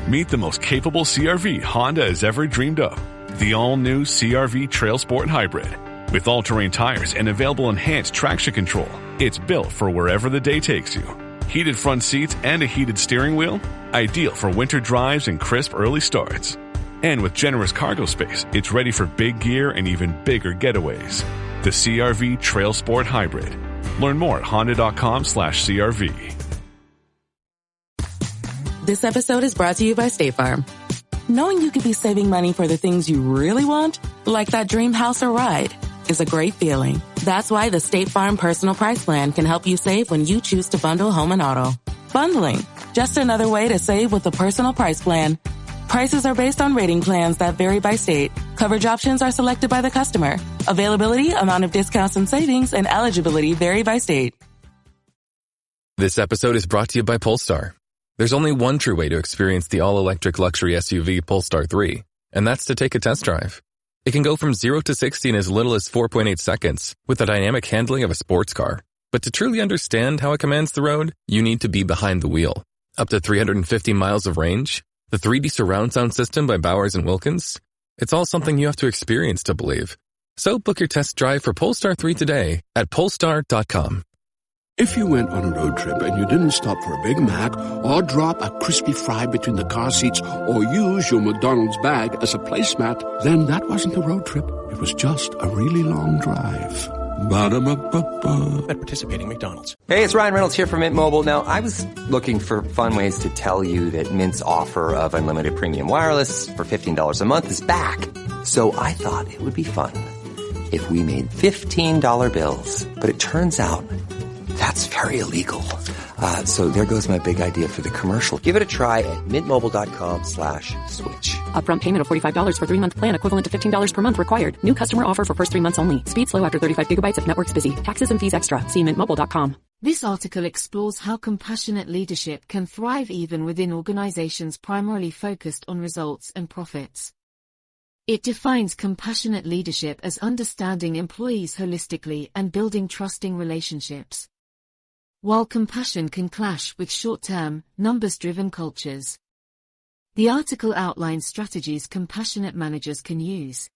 Meet the most capable CR-V Honda has ever dreamed of. The all-new CR-V Trail Sport Hybrid. With all-terrain tires and available enhanced traction control, it's built for wherever the day takes you. Heated front seats and a heated steering wheel, ideal for winter drives and crisp early starts. And with generous cargo space, it's ready for big gear and even bigger getaways. The CR-V Trail Sport Hybrid. Learn more at honda.com/CRV. This episode is brought to you by State Farm. Knowing you could be saving money for the things you really want, like that dream house or ride, is a great feeling. That's why the State Farm Personal Price Plan can help you save when you choose to bundle home and auto. Bundling, just another way to save with the Personal Price Plan. Prices are based on rating plans that vary by state. Coverage options are selected by the customer. Availability, amount of discounts and savings, and eligibility vary by state. This episode is brought to you by Polestar. There's only one true way to experience the all-electric luxury SUV Polestar 3, and that's to take a test drive. It can go from 0 to 60 in as little as 4.8 seconds with the dynamic handling of a sports car. But to truly understand how it commands the road, you need to be behind the wheel. Up to 350 miles of range, the 3D surround sound system by Bowers & Wilkins. It's all something you have to experience to believe. So book your test drive for Polestar 3 today at Polestar.com. If you went on a road trip and you didn't stop for a Big Mac or drop a crispy fry between the car seats or use your McDonald's bag as a placemat, then that wasn't a road trip. It was just a really long drive. Ba-da-ba-ba-ba. At participating McDonald's. Hey, it's Ryan Reynolds here from Mint Mobile. Now, I was looking for fun ways to tell you that Mint's offer of unlimited premium wireless for $15 a month is back. So I thought it would be fun if we made $15 bills. But it turns out that's very illegal. So there goes my big idea for the commercial. Give it a try at mintmobile.com/switch. Upfront payment of $45 for 3-month plan equivalent to $15 per month required. New customer offer for first 3 months only. Speed slow after 35 gigabytes if network's busy. Taxes and fees extra. See mintmobile.com. This article explores how compassionate leadership can thrive even within organizations primarily focused on results and profits. It defines compassionate leadership as understanding employees holistically and building trusting relationships. While compassion can clash with short-term, numbers-driven cultures, the article outlines strategies compassionate managers can use.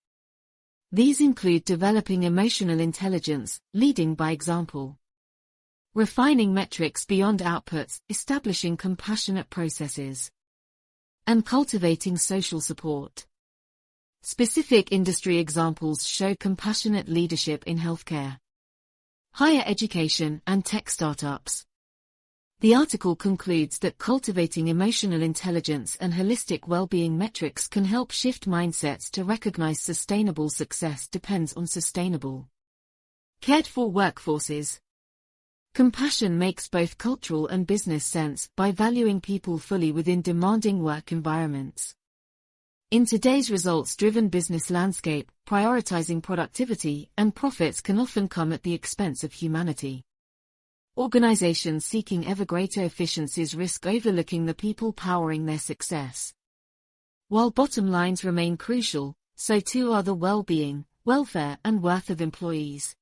These include developing emotional intelligence, leading by example, refining metrics beyond outputs, establishing compassionate processes, and cultivating social support. Specific industry examples show compassionate leadership in healthcare, higher education, and tech startups. The article concludes that cultivating emotional intelligence and holistic well-being metrics can help shift mindsets to recognize sustainable success depends on sustainable, cared-for workforces. Compassion makes both cultural and business sense by valuing people fully within demanding work environments. In today's results-driven business landscape, prioritizing productivity and profits can often come at the expense of humanity. Organizations seeking ever greater efficiencies risk overlooking the people powering their success. While bottom lines remain crucial, so too are the well-being, welfare, and worth of employees.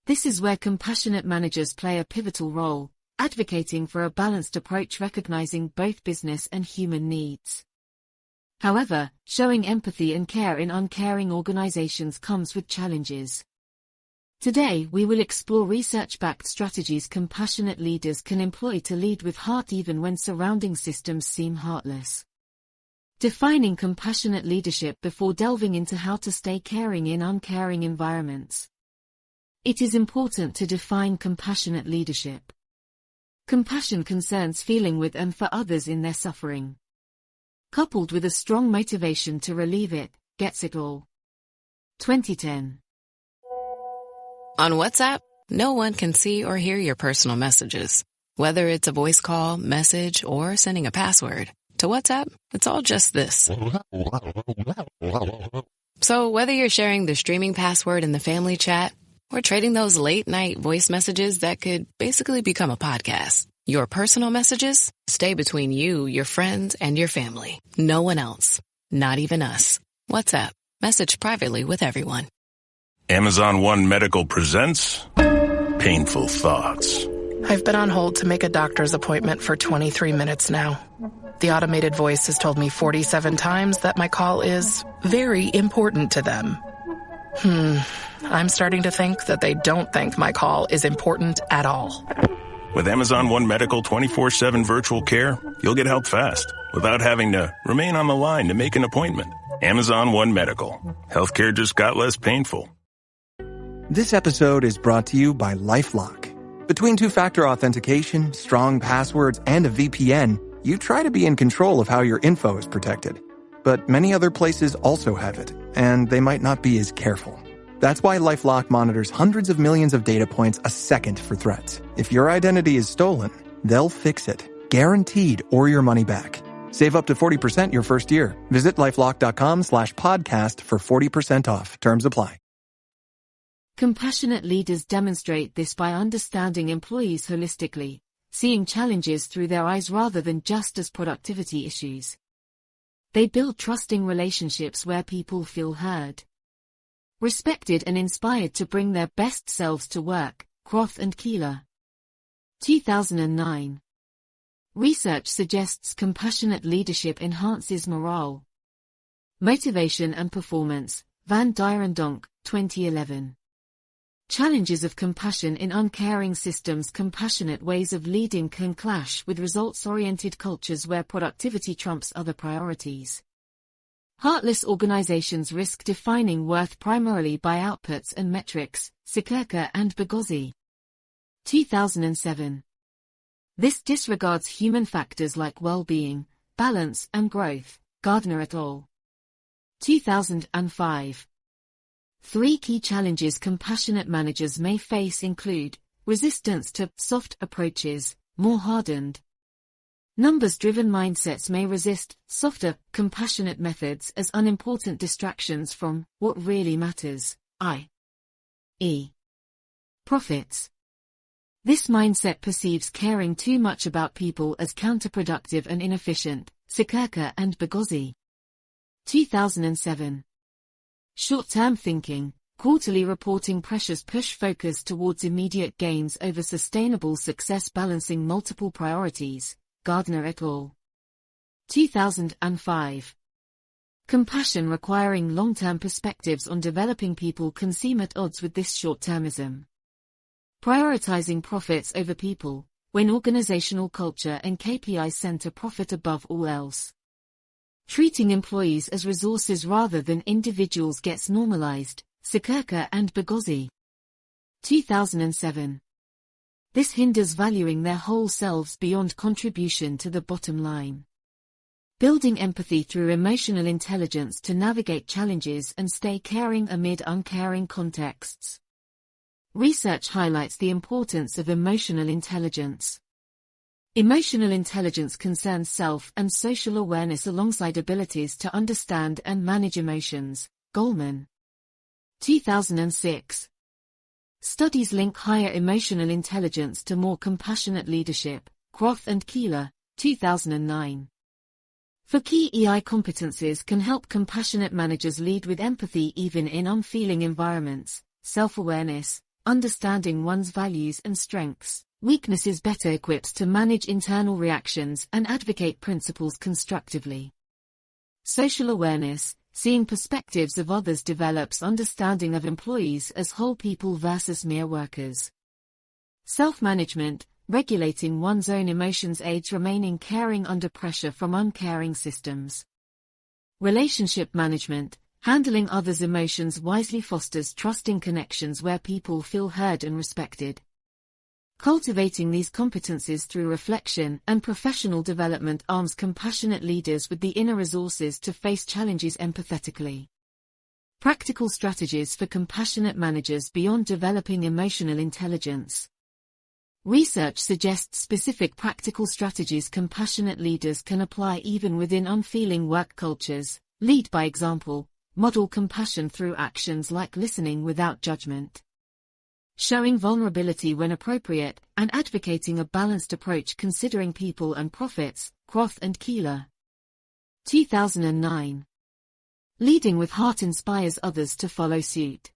This is where compassionate managers play a pivotal role, advocating for a balanced approach recognizing both business and human needs. However, showing empathy and care in uncaring organizations comes with challenges. Today we will explore research-backed strategies compassionate leaders can employ to lead with heart even when surrounding systems seem heartless. Defining compassionate leadership before delving into how to stay caring in uncaring environments. It is important to define compassionate leadership. Compassion concerns feeling with and for others in their suffering, coupled with a strong motivation to relieve it, gets it all. 2010. On WhatsApp, no one can see or hear your personal messages. Whether it's a voice call, message, or sending a password. To WhatsApp, it's all just this. So whether you're sharing the streaming password in the family chat or trading those late-night voice messages that could basically become a podcast, your personal messages stay between you, your friends, and your family. No one else. Not even us. WhatsApp. Message privately with everyone. Amazon One Medical presents Painful Thoughts. I've been on hold to make a doctor's appointment for 23 minutes now. The automated voice has told me 47 times that my call is very important to them. I'm starting to think that they don't think my call is important at all. With Amazon One Medical 24/7 virtual care, you'll get help fast without having to remain on the line to make an appointment. Amazon One Medical. Healthcare just got less painful. This episode is brought to you by LifeLock. Between two-factor authentication, strong passwords, and a VPN, you try to be in control of how your info is protected. But many other places also have it, and they might not be as careful. That's why LifeLock monitors hundreds of millions of data points a second for threats. If your identity is stolen, they'll fix it, guaranteed, or your money back. Save up to 40% your first year. Visit LifeLock.com/podcast for 40% off. Terms apply. Compassionate leaders demonstrate this by understanding employees holistically, seeing challenges through their eyes rather than just as productivity issues. They build trusting relationships where people feel heard, respected and inspired to bring their best selves to work. Croft and Keeler. 2009. Research suggests compassionate leadership enhances morale, motivation and performance. Van Dierendonk, 2011. Challenges of compassion in uncaring systems. Compassionate ways of leading can clash with results-oriented cultures where productivity trumps other priorities. Heartless organizations risk defining worth primarily by outputs and metrics. Sikirka and Boghossian. 2007. This disregards human factors like well-being, balance, and growth. Gardner et al. 2005. 3 key challenges compassionate managers may face include resistance to soft approaches, more hardened. Numbers-driven mindsets may resist softer, compassionate methods as unimportant distractions from what really matters, i.e. profits. This mindset perceives caring too much about people as counterproductive and inefficient. Sikirka and Boghossian. 2007. Short-term thinking, quarterly reporting pressures push focus towards immediate gains over sustainable success. Balancing multiple priorities. Gardner et al. 2005. Compassion requiring long-term perspectives on developing people can seem at odds with this short-termism. Prioritizing profits over people, when organizational culture and KPIs center profit above all else. Treating employees as resources rather than individuals gets normalized. Sikirka and Boghossian. 2007. This hinders valuing their whole selves beyond contribution to the bottom line. Building empathy through emotional intelligence to navigate challenges and stay caring amid uncaring contexts. Research highlights the importance of emotional intelligence. Emotional intelligence concerns self and social awareness alongside abilities to understand and manage emotions. Goldman. 2006. Studies link higher emotional intelligence to more compassionate leadership. Croft and Keeler, 2009. For key EI competencies can help compassionate managers lead with empathy even in unfeeling environments. Self-awareness, understanding one's values and strengths, weaknesses. Better equipped to manage internal reactions and advocate principles constructively. Social awareness, seeing perspectives of others. Develops understanding of employees as whole people versus mere workers. Self-management, regulating one's own emotions aids remaining caring under pressure from uncaring systems. Relationship management, handling others' emotions wisely fosters trusting connections where people feel heard and respected. Cultivating these competencies through reflection and professional development arms compassionate leaders with the inner resources to face challenges empathetically. Practical strategies for compassionate managers beyond developing emotional intelligence. Research suggests specific practical strategies compassionate leaders can apply even within unfeeling work cultures. Lead by example, model compassion through actions like listening without judgment, showing vulnerability when appropriate, and advocating a balanced approach considering people and profits. Croft and Keeler. 2009. Leading with heart inspires others to follow suit.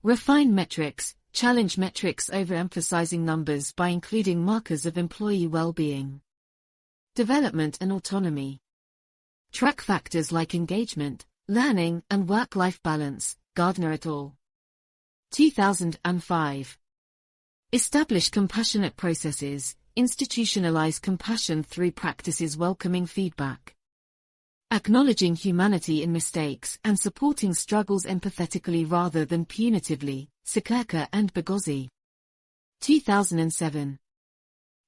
Refine metrics, challenge metrics overemphasizing numbers by including markers of employee well-being. Development and autonomy. Track factors like engagement, learning, and work-life balance, Gardner et al. 2005. Establish compassionate processes, institutionalize compassion through practices welcoming feedback. Acknowledging humanity in mistakes and supporting struggles empathetically rather than punitively, Siklerka and Boghozy. 2007.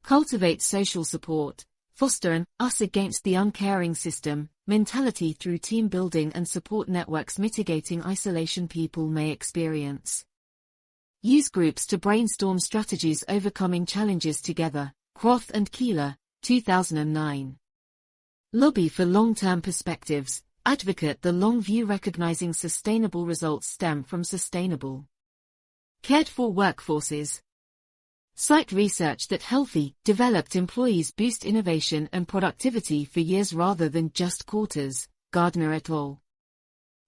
Cultivate social support, foster an us against the uncaring system mentality through team building and support networks mitigating isolation people may experience. Use groups to brainstorm strategies overcoming challenges together, Croth and Keeler, 2009. Lobby for long-term perspectives, advocate the long view recognizing sustainable results stem from sustainable, cared-for workforces. Cite research that healthy, developed employees boost innovation and productivity for years rather than just quarters, Gardner et al.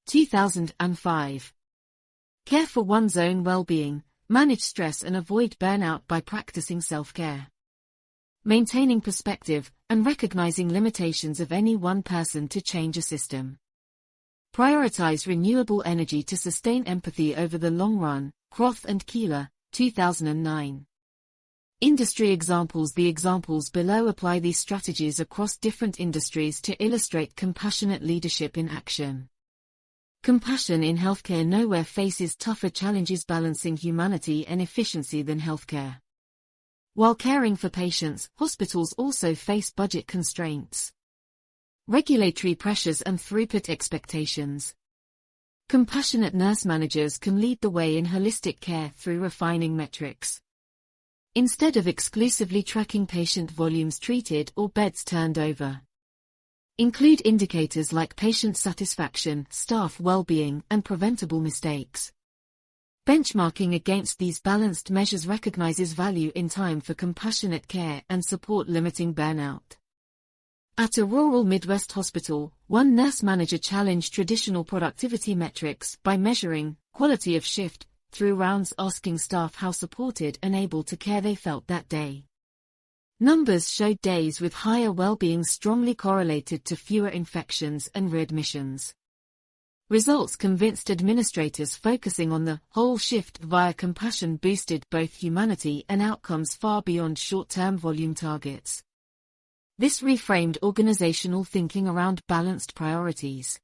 2005. Care for one's own well-being, manage stress and avoid burnout by practicing self-care. Maintaining perspective, and recognizing limitations of any one person to change a system. Prioritize renewable energy to sustain empathy over the long run, Croth and Keeler, 2009. Industry examples. The examples below apply these strategies across different industries to illustrate compassionate leadership in action. Compassion in healthcare. Nowhere faces tougher challenges balancing humanity and efficiency than healthcare. While caring for patients, hospitals also face budget constraints, regulatory pressures and throughput expectations. Compassionate nurse managers can lead the way in holistic care through refining metrics. Instead of exclusively tracking patient volumes treated or beds turned over. Include indicators like patient satisfaction, staff well-being, and preventable mistakes. Benchmarking against these balanced measures recognizes value in time for compassionate care and support limiting burnout. At a rural Midwest hospital, one nurse manager challenged traditional productivity metrics by measuring quality of shift through rounds asking staff how supported and able to care they felt that day. Numbers showed days with higher well-being strongly correlated to fewer infections and readmissions. Results convinced administrators focusing on the whole shift via compassion boosted both humanity and outcomes far beyond short-term volume targets. This reframed organizational thinking around balanced priorities.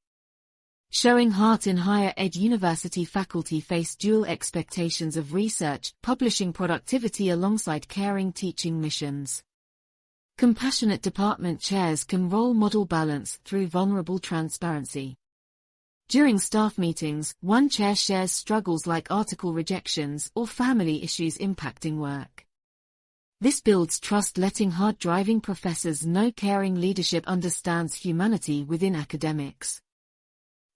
Showing heart in higher ed university faculty face dual expectations of research, publishing productivity alongside caring teaching missions. Compassionate department chairs can role model balance through vulnerable transparency. During staff meetings, one chair shares struggles like article rejections or family issues impacting work. This builds trust, letting hard-driving professors know caring leadership understands humanity within academics.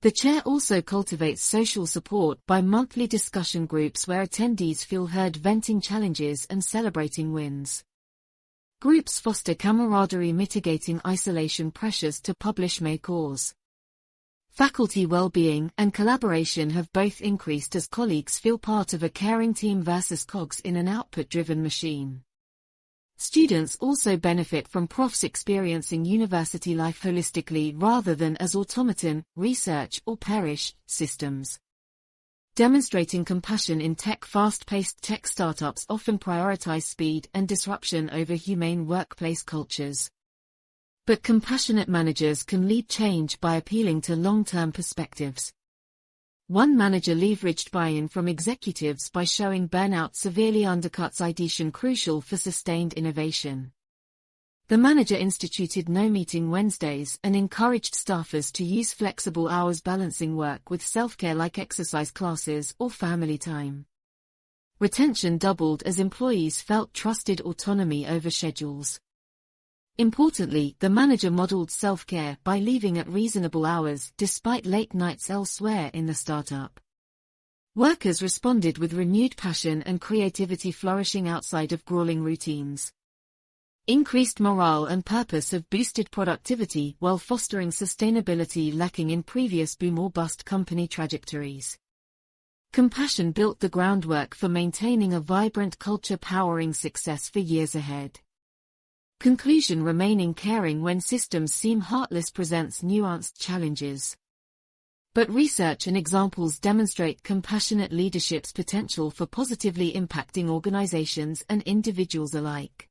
The chair also cultivates social support by monthly discussion groups where attendees feel heard, venting challenges and celebrating wins. Groups foster camaraderie, mitigating isolation pressures to publish may cause. Faculty well-being and collaboration have both increased as colleagues feel part of a caring team versus cogs in an output-driven machine. Students also benefit from profs experiencing university life holistically rather than as automaton, research, or perish systems. Demonstrating compassion in tech. Fast-paced tech startups often prioritize speed and disruption over humane workplace cultures. But compassionate managers can lead change by appealing to long-term perspectives. One manager leveraged buy-in from executives by showing burnout severely undercuts ideation, crucial for sustained innovation. The manager instituted no-meeting Wednesdays and encouraged staffers to use flexible hours, balancing work with self-care like exercise classes or family time. Retention doubled as employees felt trusted autonomy over schedules. Importantly, the manager modeled self-care by leaving at reasonable hours despite late nights elsewhere in the startup. Workers responded with renewed passion and creativity, flourishing outside of grueling routines. Increased morale and purpose have boosted productivity while fostering sustainability lacking in previous boom or bust company trajectories. Compassion built the groundwork for maintaining a vibrant culture powering success for years ahead. Conclusion: remaining caring when systems seem heartless presents nuanced challenges. But research and examples demonstrate compassionate leadership's potential for positively impacting organizations and individuals alike.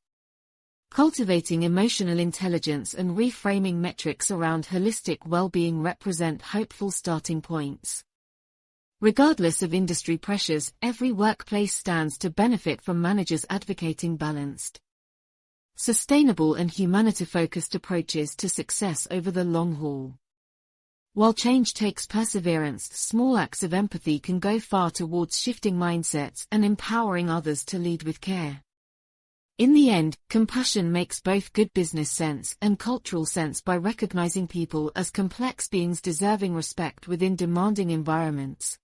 Cultivating emotional intelligence and reframing metrics around holistic well-being represent hopeful starting points. Regardless of industry pressures, every workplace stands to benefit from managers advocating balanced, sustainable and humanity-focused approaches to success over the long haul. While change takes perseverance, small acts of empathy can go far towards shifting mindsets and empowering others to lead with care. In the end, compassion makes both good business sense and cultural sense by recognizing people as complex beings deserving respect within demanding environments.